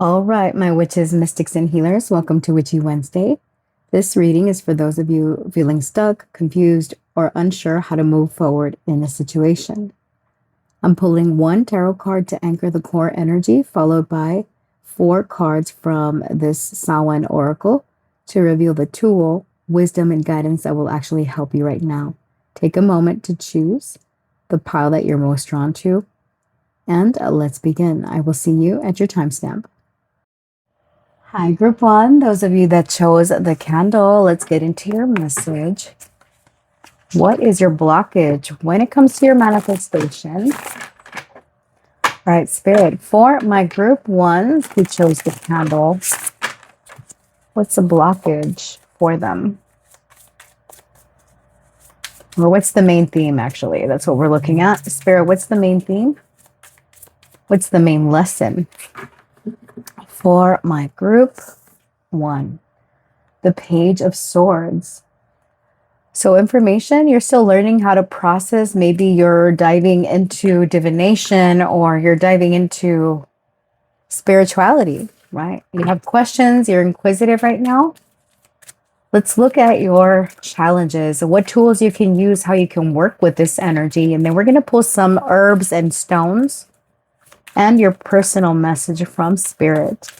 All right, my witches, mystics, and healers, welcome to Witchy Wednesday. This reading is for those of you feeling stuck, confused, or unsure how to move forward in a situation. I'm pulling one tarot card to anchor the core energy, followed by 4 cards from this Samhain Oracle to reveal the tool, wisdom, and guidance that will actually help you right now. Take a moment to choose the pile that you're most drawn to, and let's begin. I will see you at your timestamp. Hi, group 1. Those of you that chose the candle, let's get into your message. What is your blockage when it comes to your manifestation? All right, Spirit, for my group 1s who chose the candle, what's the blockage for them? Or what's the main theme, actually? That's what we're looking at. Spirit, what's the main theme? What's the main lesson? For my group 1, the Page of Swords. So information, you're still learning how to process. Maybe you're diving into divination or you're diving into spirituality, right? You have questions, you're inquisitive right now. Let's look at your challenges, what tools you can use, how you can work with this energy. And then we're going to pull some herbs and stones and your personal message from Spirit.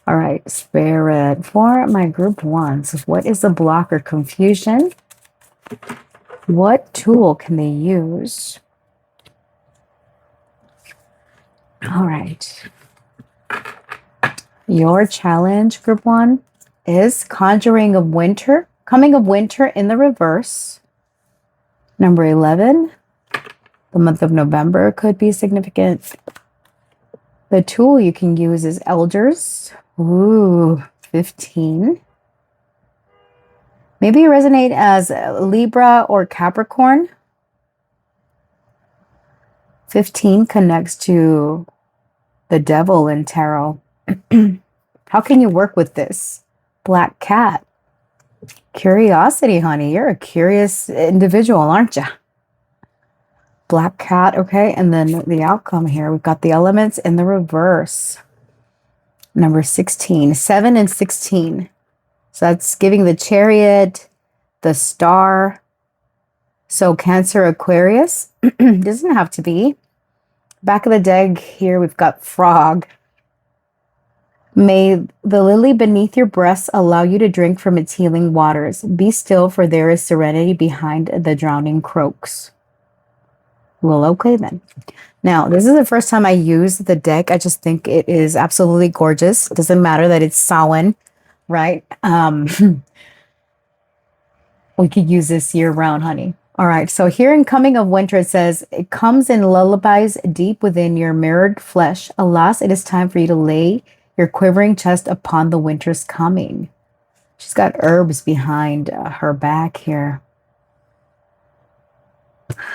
All right, Spirit, for my group 1s, what is the block or confusion? What tool can they use? All right. Your challenge, group 1, is conjuring of winter, coming of winter in the reverse. Number 11, the month of November could be significant. The tool you can use is elders. Ooh, 15. Maybe you resonate as Libra or Capricorn. 15 connects to the devil in tarot. How can you work with this? Black cat. Curiosity, honey. You're a curious individual, aren't you? Black cat, okay. And then the outcome here, we've got the elements in the reverse. Number 16, 7 and 16. So that's giving the Chariot, the Star. So Cancer, Aquarius. Doesn't have to be. Back of the deck here, we've got Frog. May the lily beneath your breast allow you to drink from its healing waters. Be still, for there is serenity behind the drowning croaks. Well, okay then. Now, this is the first time I use the deck. I just think it is absolutely gorgeous. Doesn't matter that it's Samhain, right? We could use this year round, honey. All right. So here in Coming of Winter, it says, it comes in lullabies deep within your mirrored flesh. Alas, it is time for you to lay your quivering chest upon the winter's coming. She's got herbs behind her back here.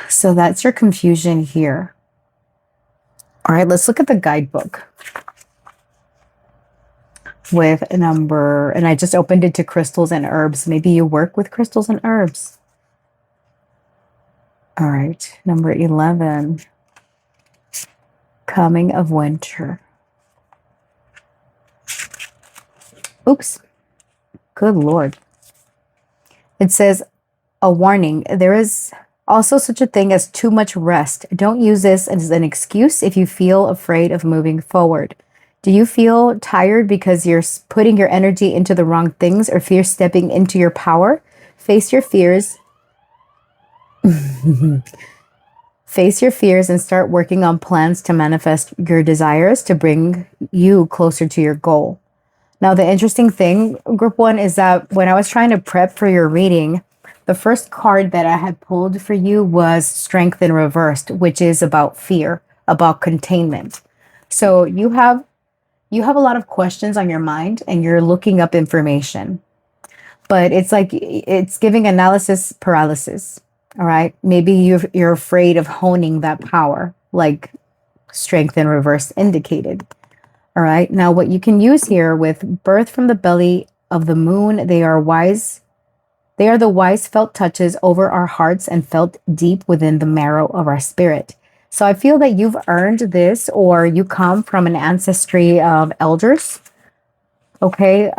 So that's your confusion here. All right, let's look at the guidebook with number, and I just opened it to crystals and herbs. Maybe you work with crystals and herbs. All right, number 11, Coming of Winter. Oops, good Lord. It says, a warning, there is also such a thing as too much rest. Don't use this as an excuse if you feel afraid of moving forward. Do you feel tired because you're putting your energy into the wrong things or fear stepping into your power? Face your fears. Face your fears and start working on plans to manifest your desires to bring you closer to your goal. Now, the interesting thing, group 1, is that when I was trying to prep for your reading, the first card that I had pulled for you was Strength in Reversed, which is about fear, about containment. So you have a lot of questions on your mind and you're looking up information. But it's like it's giving analysis paralysis. All right. Maybe you're afraid of honing that power, like Strength in Reversed indicated. All right. Now, what you can use here with birth from the belly of the moon, they are wise. They are the wise felt touches over our hearts and felt deep within the marrow of our spirit. So I feel that you've earned this, or you come from an ancestry of elders. Okay.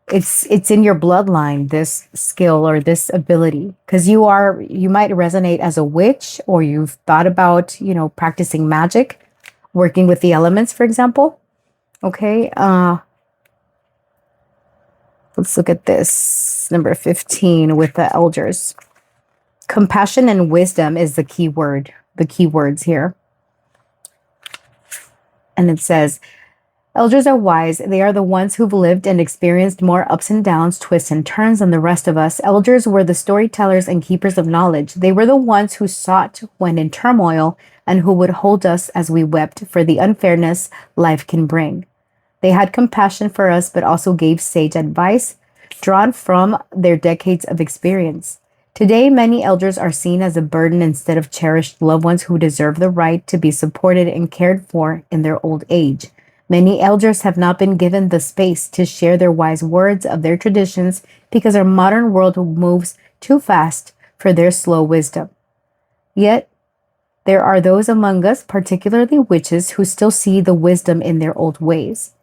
It's in your bloodline, this skill or this ability, because you might resonate as a witch, or you've thought about, practicing magic, working with the elements, for example. Okay. Let's look at this. Number 15 with the elders. Compassion and wisdom is the key word, the key words here. And it says, elders are wise. They are the ones who've lived and experienced more ups and downs, twists and turns than the rest of us. Elders were the storytellers and keepers of knowledge. They were the ones who sought when in turmoil and who would hold us as we wept for the unfairness life can bring. They had compassion for us, but also gave sage advice drawn from their decades of experience. Today, many elders are seen as a burden instead of cherished loved ones who deserve the right to be supported and cared for in their old age. Many elders have not been given the space to share their wise words of their traditions because our modern world moves too fast for their slow wisdom. Yet, there are those among us, particularly witches, who still see the wisdom in their old ways.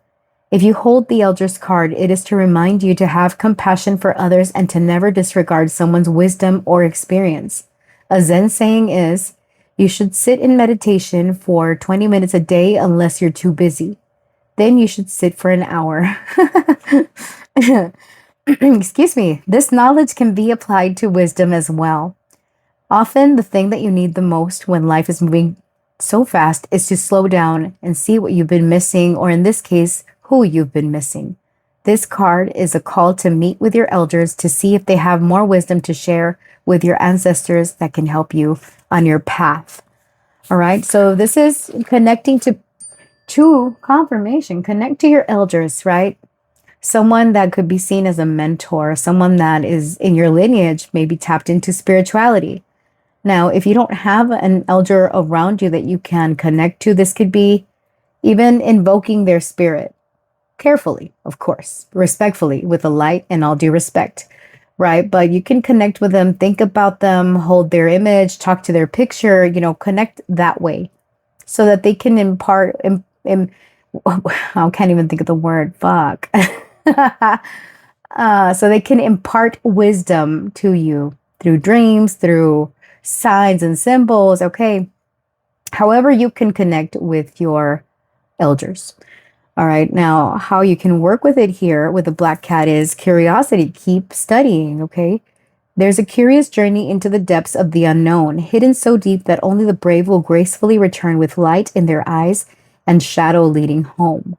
If you hold the Elder's card, it is to remind you to have compassion for others and to never disregard someone's wisdom or experience. A Zen saying is, you should sit in meditation for 20 minutes a day unless you're too busy. Then you should sit for an hour. Excuse me. This knowledge can be applied to wisdom as well. Often, the thing that you need the most when life is moving so fast is to slow down and see what you've been missing, or in this case, who you've been missing. This card is a call to meet with your elders to see if they have more wisdom to share with your ancestors that can help you on your path. All right. So this is connecting to confirmation. Connect to your elders, right? Someone that could be seen as a mentor, someone that is in your lineage, maybe tapped into spirituality. Now, if you don't have an elder around you that you can connect to, this could be even invoking their spirit. Carefully, of course, respectfully, with a light and all due respect, right? But you can connect with them, think about them, hold their image, talk to their picture, connect that way so that they can impart, I can't even think of the word, fuck. So they can impart wisdom to you through dreams, through signs and symbols, okay? However you can connect with your elders. All right, now how you can work with it here with the black cat is curiosity. Keep studying, okay? There's a curious journey into the depths of the unknown, hidden so deep that only the brave will gracefully return with light in their eyes and shadow leading home.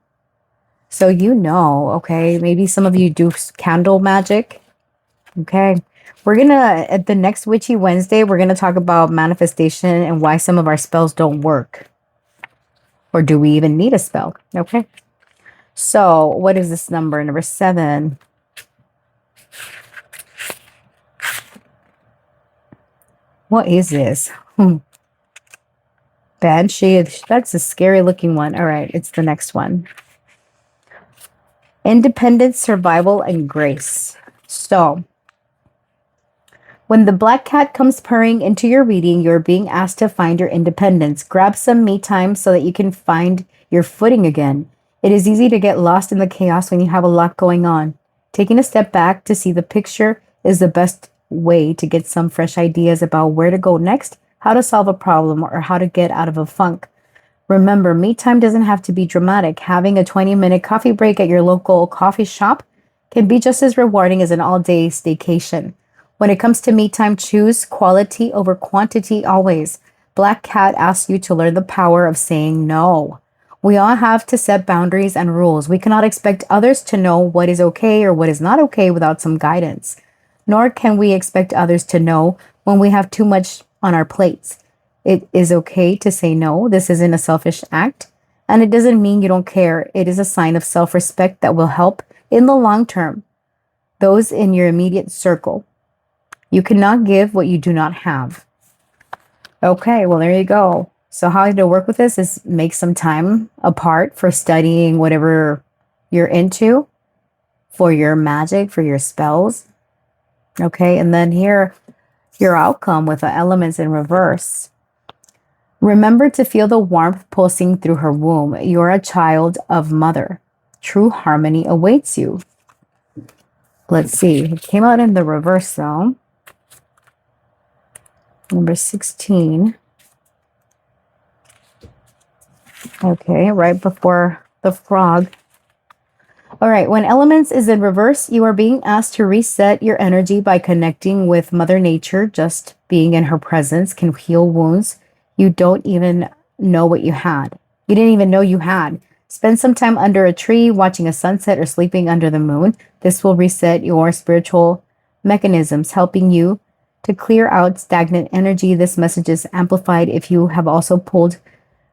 So okay, maybe some of you do candle magic, okay? At the next Witchy Wednesday, we're gonna talk about manifestation and why some of our spells don't work. Or do we even need a spell, okay? So, what is this number? Number 7. What is this? Banshee. That's a scary looking one. All right, it's the next one. Independence, survival, and grace. So, when the black cat comes purring into your reading, you're being asked to find your independence. Grab some me time so that you can find your footing again. It is easy to get lost in the chaos when you have a lot going on. Taking a step back to see the picture is the best way to get some fresh ideas about where to go next, how to solve a problem, or how to get out of a funk. Remember, me time doesn't have to be dramatic. Having a 20-minute coffee break at your local coffee shop can be just as rewarding as an all-day staycation. When it comes to me time, choose quality over quantity always. Black Cat asks you to learn the power of saying no. We all have to set boundaries and rules. We cannot expect others to know what is okay or what is not okay without some guidance. Nor can we expect others to know when we have too much on our plates. It is okay to say no. This isn't a selfish act. And it doesn't mean you don't care. It is a sign of self-respect that will help in the long term. Those in your immediate circle. You cannot give what you do not have. Okay, well, there you go. So how to work with this is make some time apart for studying whatever you're into, for your magic, for your spells. Okay, and then here, your outcome with the elements in reverse. Remember to feel the warmth pulsing through her womb. You're a child of mother. True harmony awaits you. Let's see. It came out in the reverse though. Number 16. Okay, right before the frog. All right, when elements is in reverse, you are being asked to reset your energy by connecting with Mother Nature. Just being in her presence can heal wounds you don't even know what you had. You didn't even know you had. Spend some time under a tree, watching a sunset, or sleeping under the moon. This will reset your spiritual mechanisms, helping you to clear out stagnant energy. This message is amplified if you have also pulled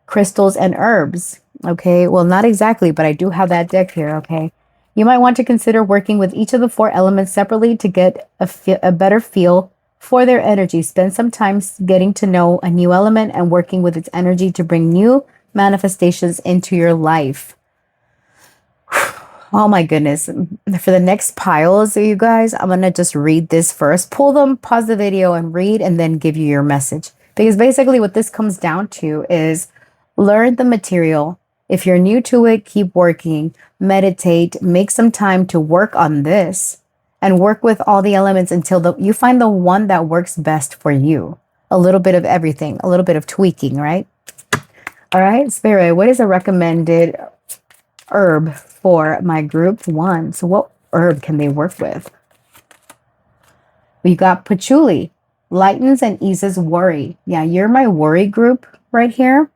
crystals and herbs. Okay, well, not exactly, but I do have that deck here. Okay, you might want to consider working with each of the 4 elements separately to get a better feel for their energy. Spend some time getting to know a new element and working with its energy to bring new manifestations into your life. Oh my goodness. For the next piles, you guys, I'm going to just read this first. Pull them, pause the video and read, and then give you your message. Because basically what this comes down to is learn the material. If you're new to it, keep working, meditate, make some time to work on this and work with all the elements until you find the one that works best for you. A little bit of everything, a little bit of tweaking, right? All right, Spirit, what is a recommended herb for my group 1? So what herb can they work with? We got patchouli, lightens and eases worry. Yeah, you're my worry group right here.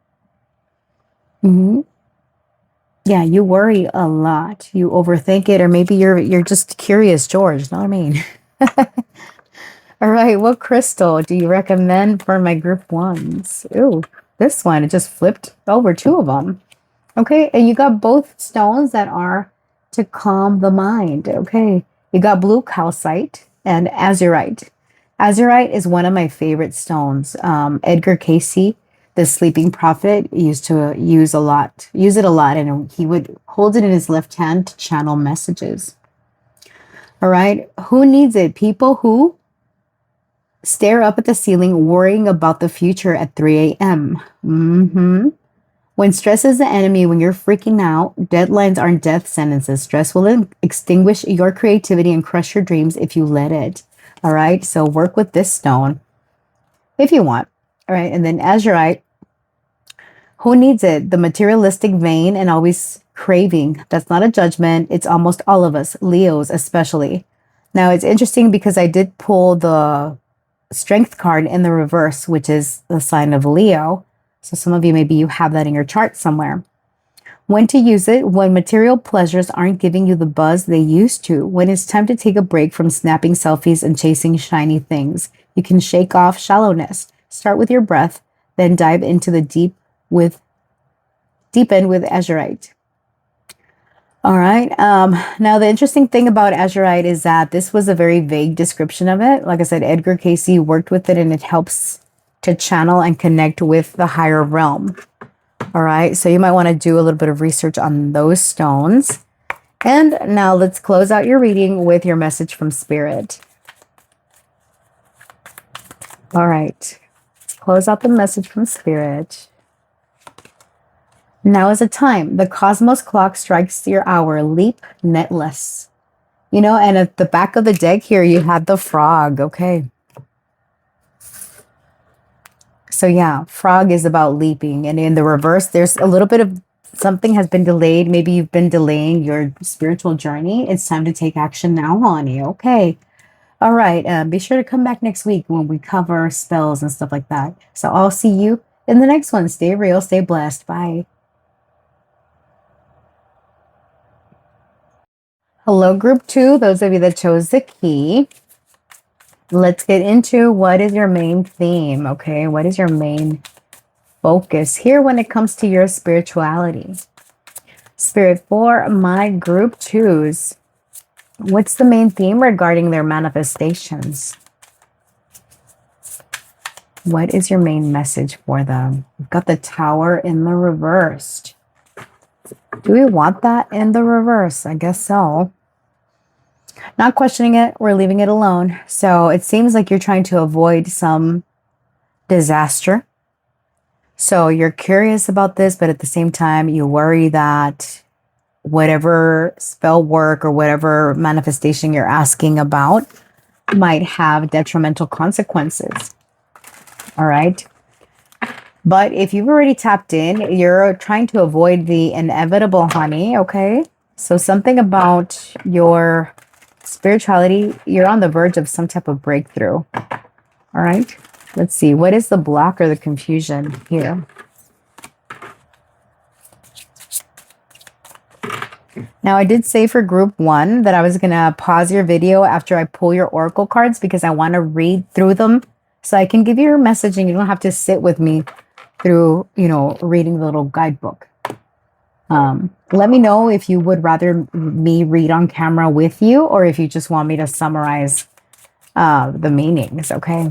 Yeah, you worry a lot. You overthink it, or maybe you're just curious, George. Know what I mean? All right, what crystal do you recommend for my group 1s? Ooh, this one, it just flipped over 2 of them. Okay, and you got both stones that are to calm the mind. Okay, you got blue calcite and azurite. Azurite is one of my favorite stones. Edgar Cayce, the sleeping prophet, used to use it a lot, and he would hold it in his left hand to channel messages. All right, who needs it? People who stare up at the ceiling worrying about the future at 3 a.m. When stress is the enemy, when you're freaking out, deadlines aren't death sentences. Stress will extinguish your creativity and crush your dreams if you let it. All right, so work with this stone if you want. All right, and then azurite. Who needs it? The materialistic vein and always craving. That's not a judgment. It's almost all of us, Leos especially. Now, it's interesting because I did pull the strength card in the reverse, which is the sign of Leo. So some of you, maybe you have that in your chart somewhere. When to use it: when material pleasures aren't giving you the buzz they used to, when it's time to take a break from snapping selfies and chasing shiny things. You can shake off shallowness. Start with your breath, then dive into the deep end with azurite. All right. Now, the interesting thing about azurite is that this was a very vague description of it. Like I said, Edgar Cayce worked with it, and it helps to channel and connect with the higher realm. All right. So you might want to do a little bit of research on those stones. And now let's close out your reading with your message from Spirit. All right. Let's close out the message from Spirit. Now is a time. The cosmos clock strikes your hour. Leap netless. You know, and at the back of the deck here, you had the frog. Okay. So yeah, frog is about leaping. And in the reverse, there's a little bit of something has been delayed. Maybe you've been delaying your spiritual journey. It's time to take action now, honey. Okay. All right. Be sure to come back next week when we cover spells and stuff like that. So I'll see you in the next one. Stay real. Stay blessed. Bye. Hello, group 2, those of you that chose the key. Let's get into what is your main theme, okay? What is your main focus here when it comes to your spirituality? Spirit, for my group 2s, what's the main theme regarding their manifestations? What is your main message for them? We've got the Tower in the reversed. Do we want that in the reverse? I guess so. Not questioning it. We're leaving it alone. So it seems like you're trying to avoid some disaster. So you're curious about this, but at the same time, you worry that whatever spell work or whatever manifestation you're asking about might have detrimental consequences. All right. But if you've already tapped in, you're trying to avoid the inevitable, honey. Okay. So something about your spirituality, you're on the verge of some type of breakthrough. All right. Let's see. What is the block or the confusion here? Now, I did say for group 1 that I was going to pause your video after I pull your oracle cards because I want to read through them so I can give you your message and you don't have to sit with me through, reading the little guidebook. Let me know if you would rather me read on camera with you or if you just want me to summarize the meanings, okay?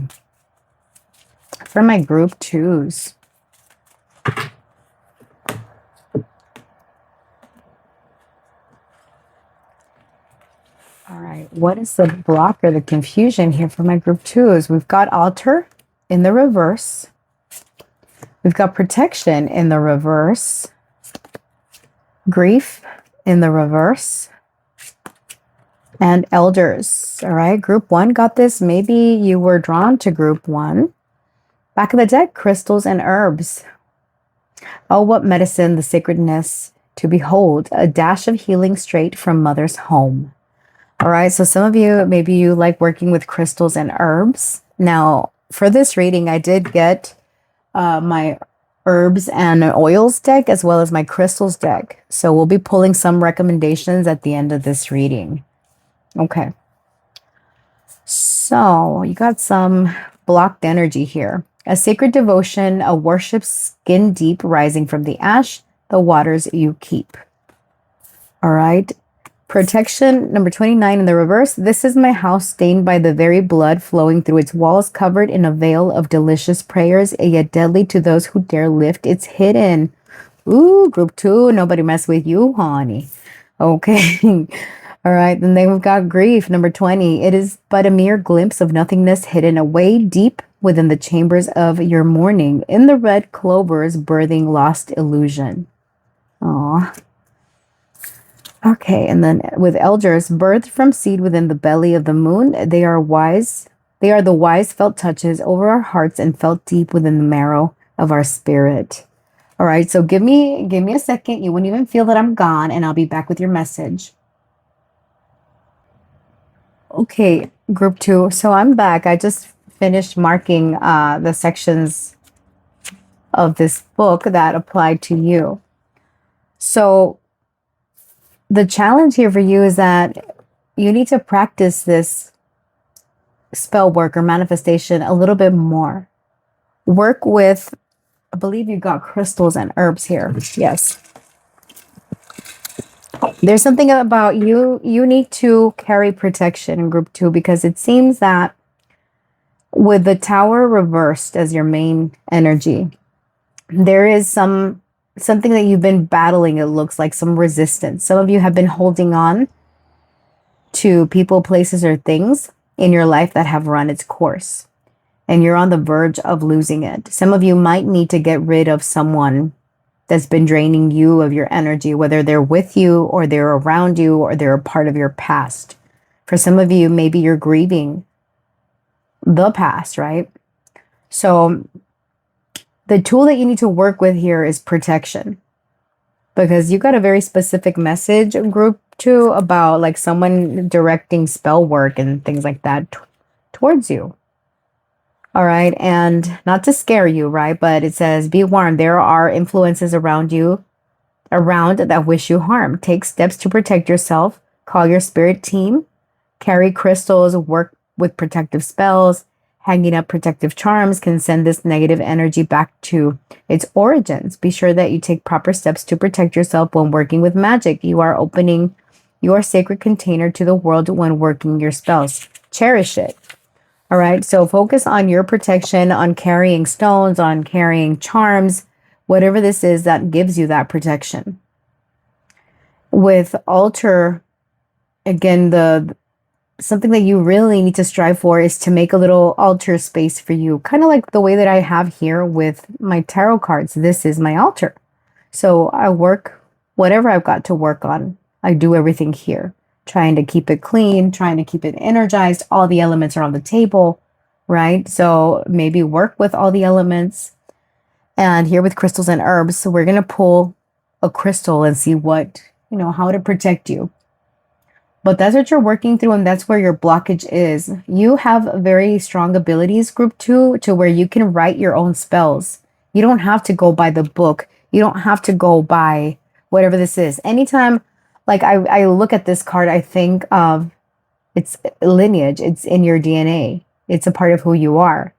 For my group 2s. All right, what is the block or the confusion here for my group 2s? We've got altar in the reverse. We've got protection in the reverse. Grief in the reverse. And elders. All right, group 1 got this. Maybe you were drawn to group 1. Back of the deck, crystals and herbs. Oh, what medicine, the sacredness to behold. A dash of healing straight from mother's home. All right, so some of you, maybe you like working with crystals and herbs. Now, for this reading, I did get my herbs and oils deck as well as my crystals deck. So we'll be pulling some recommendations at the end of this reading. Okay. So you got some blocked energy here. A sacred devotion, a worship skin deep rising from the ash, the waters you keep. All right. Protection, number 29 in the reverse. This is my house stained by the very blood flowing through its walls, covered in a veil of delicious prayers, yet deadly to those who dare lift its hidden. Ooh, group 2, nobody mess with you, honey. Okay. All right, then we've got grief, number 20. It is but a mere glimpse of nothingness hidden away deep within the chambers of your mourning, in the red clovers birthing lost illusion. Aw. Okay, and then with elders, birthed from seed within the belly of the moon, they are wise. They are the wise felt touches over our hearts and felt deep within the marrow of our spirit. All right, so give me a second. You wouldn't even feel that I'm gone, and I'll be back with your message. Okay, group 2. So I'm back. I just finished marking the sections of this book that apply to you. So the challenge here for you is that you need to practice this spell work or manifestation a little bit more. Work with, I believe you got crystals and herbs here. Yes. There's something about you need to carry protection in group 2 because it seems that with the tower reversed as your main energy, there is something that you've been battling. It looks like some resistance. Some of you have been holding on to people, places, or things in your life that have run its course, and you're on the verge of losing it. Some of you might need to get rid of someone that's been draining you of your energy, whether they're with you or they're around you or they're a part of your past. For some of you, maybe you're grieving the past, right? So the tool that you need to work with here is protection, because you got a very specific message in group 2 about like someone directing spell work and things like that towards you. All right. And not to scare you, right? But it says, be warned, there are influences around that wish you harm. Take steps to protect yourself. Call your spirit team. Carry crystals. Work with protective spells. Hanging up protective charms can send this negative energy back to its origins. Be sure that you take proper steps to protect yourself when working with magic. You are opening your sacred container to the world when working your spells. Cherish it. All right, so focus on your protection, on carrying stones, on carrying charms, whatever this is that gives you that protection. With altar, again, the something that you really need to strive for is to make a little altar space for you. Kind of like the way that I have here with my tarot cards. This is my altar. So I work whatever I've got to work on. I do everything here, trying to keep it clean, trying to keep it energized. All the elements are on the table, right? So maybe work with all the elements. And here with crystals and herbs, so we're going to pull a crystal and see what, how to protect you. But that's what you're working through, and that's where your blockage is. You have very strong abilities, group 2, to where you can write your own spells. You don't have to go by the book. You don't have to go by whatever this is. Anytime, like I look at this card, I think of its lineage. It's in your DNA. It's a part of who you are.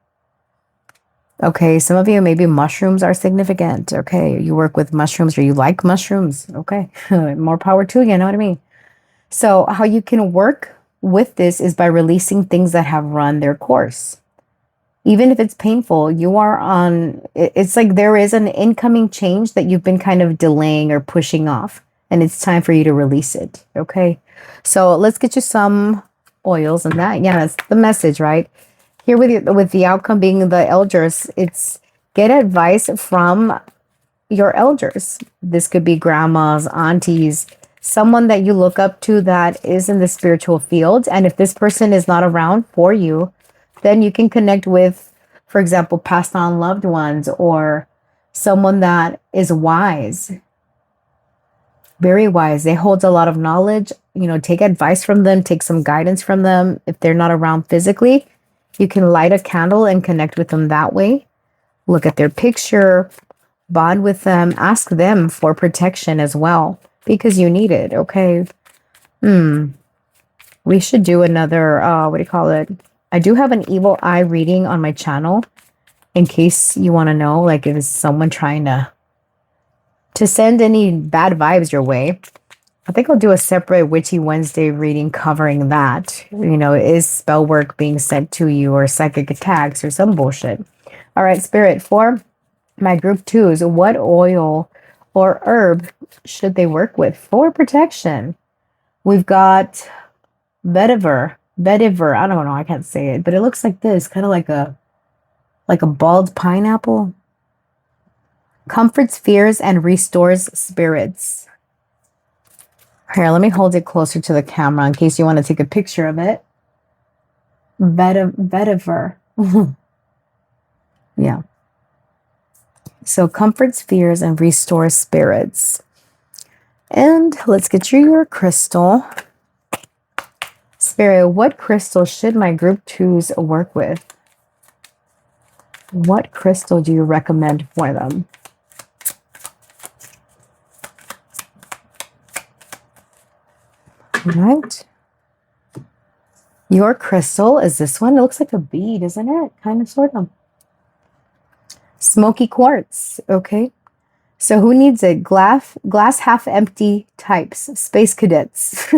Okay, some of you, maybe mushrooms are significant. Okay, you work with mushrooms or you like mushrooms. Okay, more power to you, know what I mean? So how you can work with this is by releasing things that have run their course. Even if it's painful, you are on, it's like there is an incoming change that you've been kind of delaying or pushing off, and it's time for you to release it. Okay, so let's get you some oils and that. Yeah, that's the message, right? Here with the outcome being the elders, it's get advice from your elders. This could be grandmas, aunties, someone that you look up to that is in the spiritual field. And if this person is not around for you, then you can connect with, for example, passed on loved ones or someone that is wise, very wise. They hold a lot of knowledge, take advice from them, take some guidance from them. If they're not around physically, you can light a candle and connect with them that way. Look at their picture, bond with them, ask them for protection as well, because you need it. Okay. We should do another, what do you call it? I do have an evil eye reading on my channel in case you want to know, like if it's someone trying to send any bad vibes your way. I think I'll do a separate Witchy Wednesday reading covering that. Is spell work being sent to you or psychic attacks or some bullshit? All right, Spirit, for my group 2s, what oil or herb should they work with for protection? We've got vetiver. I don't know, I can't say it, but it looks like this, kind of like a bald pineapple. Comforts fears and restores spirits. Here, let me hold it closer to the camera in case you want to take a picture of it. Vetiver. Yeah. So comforts fears and restores spirits. And let's get you your crystal. Spirit, what crystal should my group 2s work with? What crystal do you recommend for them? All right. Your crystal is this one. It looks like a bead, isn't it? Kind of, sort of. Smoky quartz. Okay. So who needs it? Glass half empty types. Space cadets.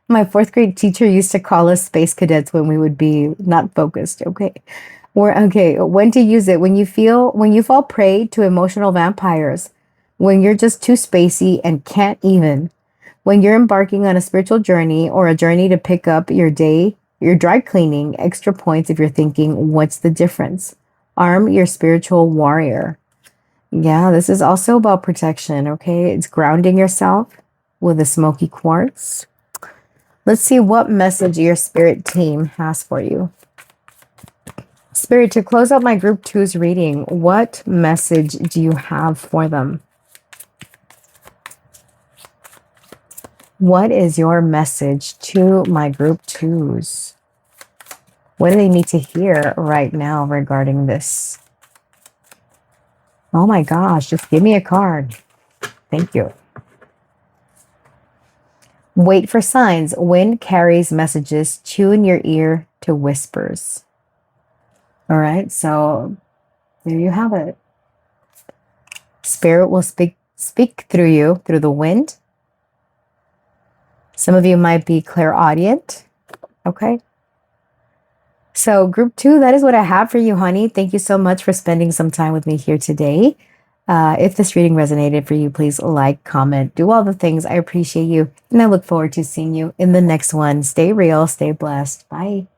My 4th grade teacher used to call us space cadets when we would be not focused. Okay. When to use it? When you fall prey to emotional vampires. When you're just too spacey and can't even. When you're embarking on a spiritual journey or a journey to pick up your dry cleaning, extra points if you're thinking, what's the difference? Arm your spiritual warrior. Yeah, this is also about protection, okay? It's grounding yourself with a smoky quartz. Let's see what message your spirit team has for you. Spirit, to close out my group 2's reading, what message do you have for them? What is your message to my group 2s? What do they need to hear right now regarding this? Oh my gosh, just give me a card. Thank you. Wait for signs. Wind carries messages. Tune your ear to whispers. All right, so there you have it. Spirit will speak through you, through the wind. Some of you might be clairaudient. Okay. So group 2, that is what I have for you, honey. Thank you so much for spending some time with me here today. If this reading resonated for you, please like, comment, do all the things. I appreciate you. And I look forward to seeing you in the next one. Stay real, stay blessed. Bye.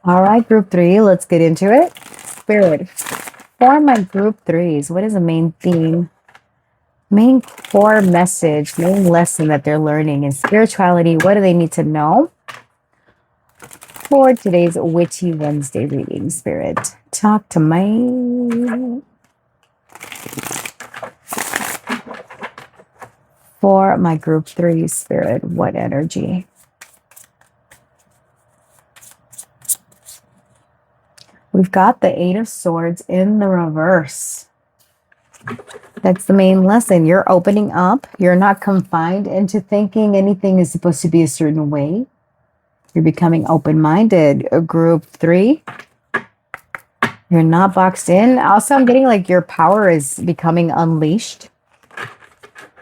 All right, group 3, let's get into it. Spirit, for my group 3s, what is the main theme? Main core message, main lesson that they're learning in spirituality? What do they need to know for today's Witchy Wednesday reading? Spirit, talk to me. For my group 3, Spirit, what energy? We've got the 8 of Swords in the reverse. That's the main lesson. You're opening up. You're not confined into thinking anything is supposed to be a certain way. You're becoming open-minded. Group 3, you're not boxed in. Also, I'm getting like your power is becoming unleashed.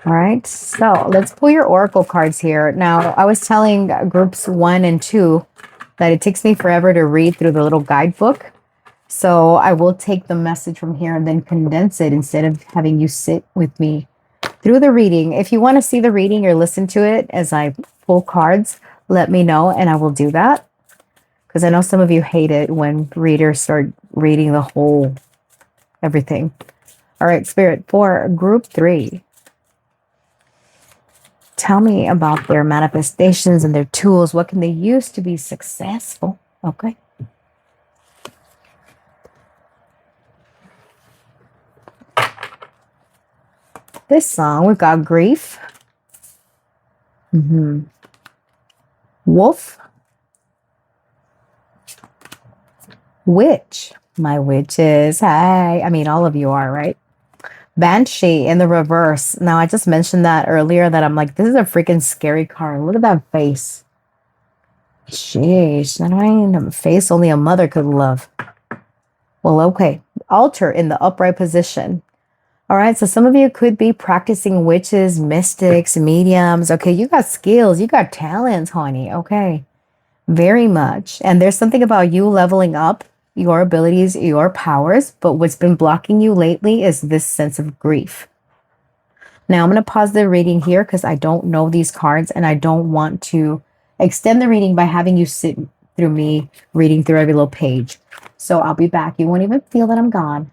All right, so let's pull your oracle cards here. Now, I was telling groups 1 and 2 that it takes me forever to read through the little guidebook. So I will take the message from here and then condense it instead of having you sit with me through the reading. If you want to see the reading or listen to it as I pull cards, let me know and I will do that. Because I know some of you hate it when readers start reading the whole everything. All right, Spirit, for group 3. Tell me about their manifestations and their tools. What can they use to be successful? Okay. This song, we've got grief, wolf, witch, my witches, hi. I mean, all of you are, right? Banshee in the reverse. Now, I just mentioned that earlier that I'm like, this is a freaking scary card. Look at that face. Sheesh, not even a face only a mother could love. Well, okay. Altar in the upright position. All right, so some of you could be practicing witches, mystics, mediums. Okay, you got skills, you got talents, honey. Okay, very much. And there's something about you leveling up your abilities, your powers. But what's been blocking you lately is this sense of grief. Now, I'm going to pause the reading here because I don't know these cards and I don't want to extend the reading by having you sit through me reading through every little page. So I'll be back. You won't even feel that I'm gone.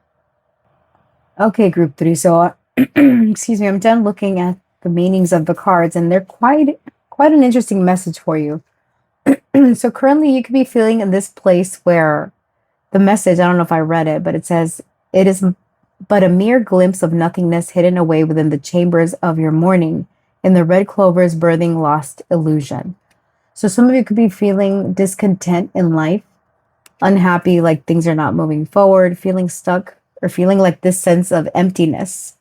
Okay, group 3. So, excuse me, I'm done looking at the meanings of the cards, and they're quite an interesting message for you. So currently, you could be feeling in this place where the message, I don't know if I read it, but it says, it is but a mere glimpse of nothingness hidden away within the chambers of your morning, in the red clovers birthing lost illusion. So some of you could be feeling discontent in life, unhappy, like things are not moving forward, feeling stuck, or feeling like this sense of emptiness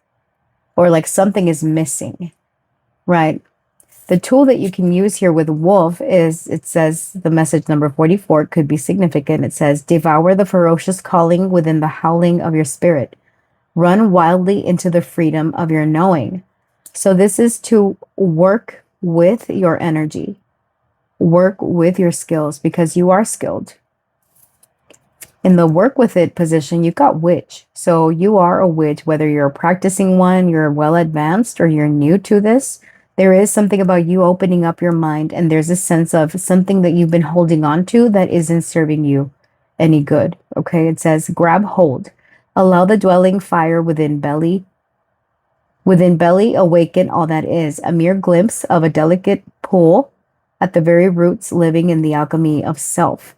or like something is missing, right? The tool that you can use here with wolf is, it says the message number 44 could be significant. It says, devour the ferocious calling within the howling of your spirit. Run wildly into the freedom of your knowing. So this is to work with your energy, work with your skills because you are skilled. In the work with it position, you've got witch. So you are a witch, whether you're practicing one, you're well advanced, or you're new to this. There is something about you opening up your mind, and there's a sense of something that you've been holding on to that isn't serving you any good. Okay, it says, grab hold. Allow the dwelling fire within belly awaken all that is. A mere glimpse of a delicate pool at the very roots living in the alchemy of self.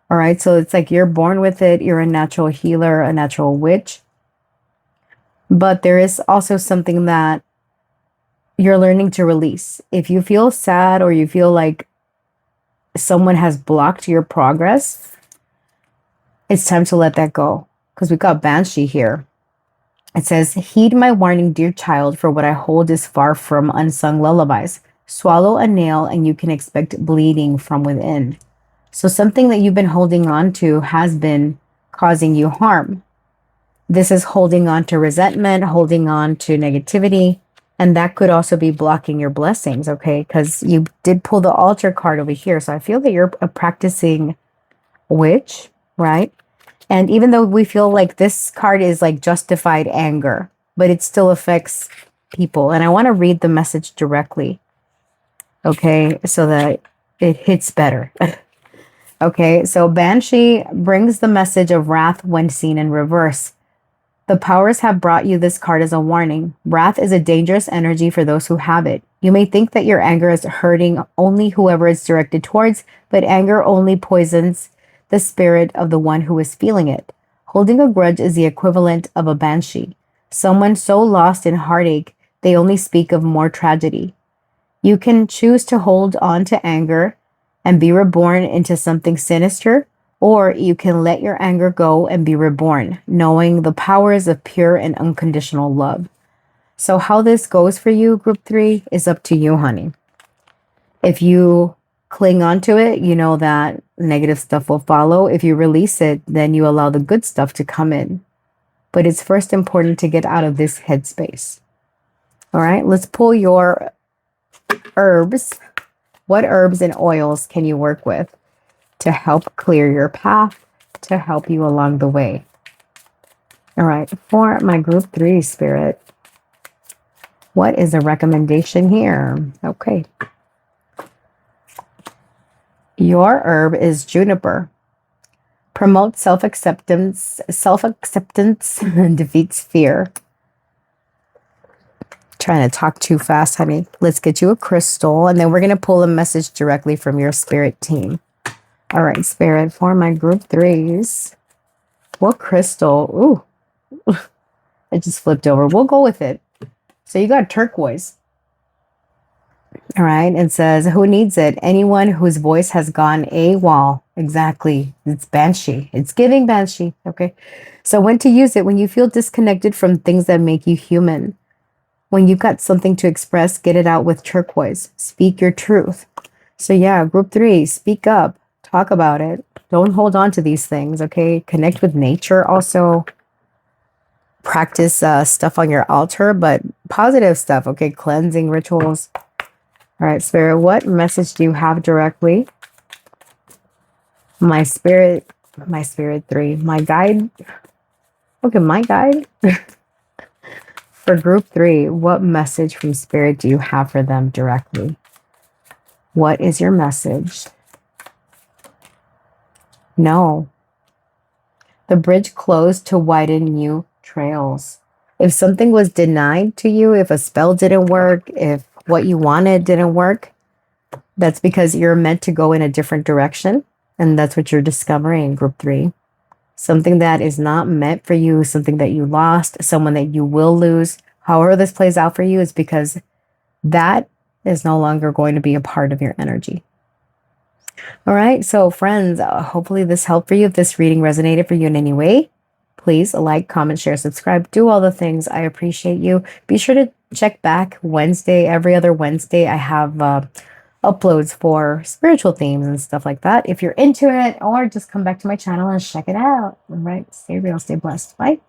All right, so it's like you're born with it. You're a natural healer, a natural witch. But there is also something that you're learning to release. If you feel sad or you feel like someone has blocked your progress, it's time to let that go. Because we've got Banshee here. It says, heed my warning, dear child, for what I hold is far from unsung lullabies. Swallow a nail and you can expect bleeding from within. So something that you've been holding on to has been causing you harm. This is holding on to resentment, holding on to negativity, and that could also be blocking your blessings, okay? Because you did pull the altar card over here, so I feel that you're a practicing witch, right? And even though we feel like this card is like justified anger, but it still affects people. And I want to read the message directly, okay, so that it hits better. Okay, so Banshee brings the message of wrath when seen in reverse. The powers have brought you this card as a warning. Wrath is a dangerous energy for those who have it. You may think that your anger is hurting only whoever it's directed towards, but anger only poisons the spirit of the one who is feeling it. Holding a grudge is the equivalent of a banshee, someone so lost in heartache they only speak of more tragedy. You can choose to hold on to anger and be reborn into something sinister, or you can let your anger go and be reborn, knowing the powers of pure and unconditional love. So how this goes for you, group 3, is up to you, honey. If you cling on to it, you know that negative stuff will follow. If you release it, then you allow the good stuff to come in. But it's first important to get out of this headspace. All right, let's pull your herbs. What herbs and oils can you work with to help clear your path, to help you along the way? All right, for my group 3 spirit, what is a recommendation here? Okay. Your herb is juniper. Promotes self-acceptance and defeats fear. Trying to talk too fast, honey. Let's get you a crystal, and then we're going to pull a message directly from your spirit team. All right, spirit, for my group 3s, what crystal? Ooh, it just flipped over. We'll go with it. So you got turquoise. All right, it says, who needs it? Anyone whose voice has gone AWOL. Exactly. It's Banshee. It's giving Banshee. Okay. So when to use it? When you feel disconnected from things that make you human. When you've got something to express, get it out with turquoise. Speak your truth. So yeah, group 3, speak up. Talk about it. Don't hold on to these things, okay? Connect with nature also. Practice stuff on your altar, but positive stuff, okay? Cleansing rituals. All right, spirit, what message do you have directly? My spirit 3, my guide. Okay, my guide. For group 3, what message from spirit do you have for them directly? What is your message? No. The bridge closed to widen new trails. If something was denied to you, if a spell didn't work, if what you wanted didn't work, that's because you're meant to go in a different direction. And that's what you're discovering in group 3. Something that is not meant for you, something that you lost, someone that you will lose. However this plays out for you is because that is no longer going to be a part of your energy. All right, so friends, hopefully this helped for you. If this reading resonated for you in any way, please like, comment, share, subscribe, do all the things. I appreciate you. Be sure to check back Wednesday, every other Wednesday. I have uploads for spiritual themes and stuff like that. If you're into it, or just come back to my channel and check it out. All right, stay real, stay blessed. Bye.